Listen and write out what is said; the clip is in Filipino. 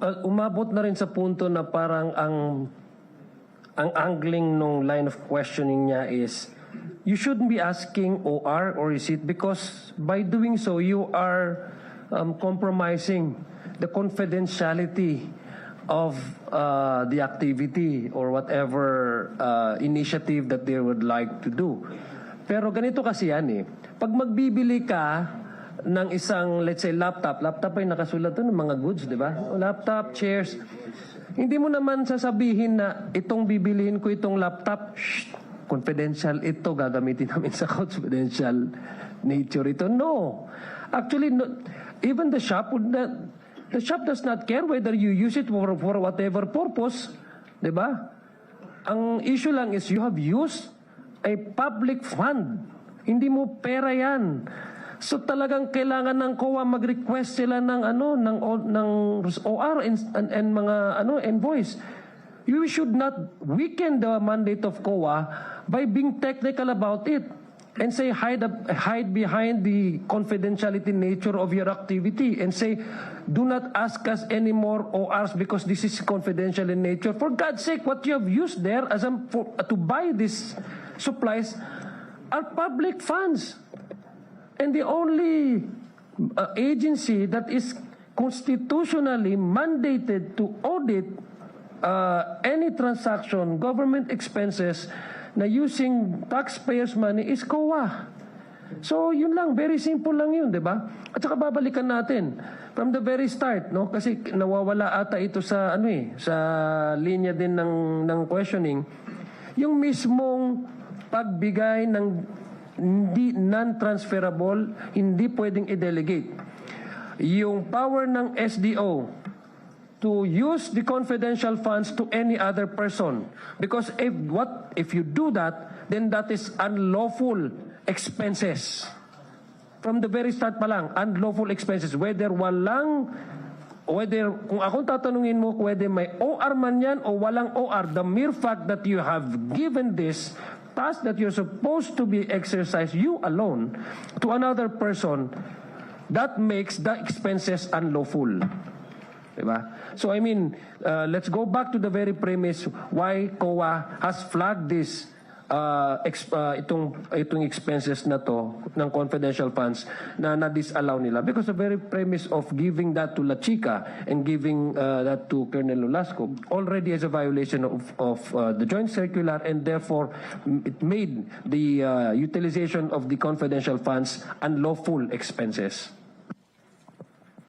umabot na rin sa punto na parang ang angling nung line of questioning niya is, you shouldn't be asking OR or receipt because by doing so, you are compromising the confidentiality of the activity or whatever initiative that they would like to do. Pero ganito kasi yan eh. Pag magbibili ka ng isang, let's say, laptop ay nakasulat doon ng mga goods, di ba? Laptop, chairs. Hindi mo naman sasabihin na itong bibilihin ko itong laptop, confidential ito, gagamitin namin sa confidential nature ito. No. Actually, no, even the shop does not care whether you use it for whatever purpose. Di ba? Ang issue lang is you have used a public fund. Hindi mo pera yan. So talagang kailangan ng COA mag-request sila ng ng OR and mga invoice. You should not weaken the mandate of COA by being technical about it and say hide behind the confidentiality nature of your activity and say do not ask us any more ORs because this is confidential in nature. For God's sake, what you have used there to buy these supplies are public funds. And the only agency that is constitutionally mandated to audit any transaction, government expenses, na using taxpayers' money is COA. So, yun lang. Very simple lang yun, di ba? At saka babalikan natin from the very start, no? Kasi nawawala ata ito sa, sa linya din ng questioning. Yung mismong pagbigay ng hindi non-transferable, hindi pwedeng i-delegate. Yung power ng SDO to use the confidential funds to any other person. Because if you do that, then that is unlawful expenses. From the very start pa lang, unlawful expenses. Whether kung akong tatanungin mo, whether may OR man yan o walang OR, the mere fact that you have given this task that you're supposed to be exercised, you alone, to another person, that makes the expenses unlawful. Diba? So I mean, let's go back to the very premise why COA has flagged this itong expenses na to ng confidential funds na na-disallow nila because the very premise of giving that to La Chica and giving that to Colonel Nolasco already is a violation of the joint circular, and therefore it made the utilization of the confidential funds unlawful expenses.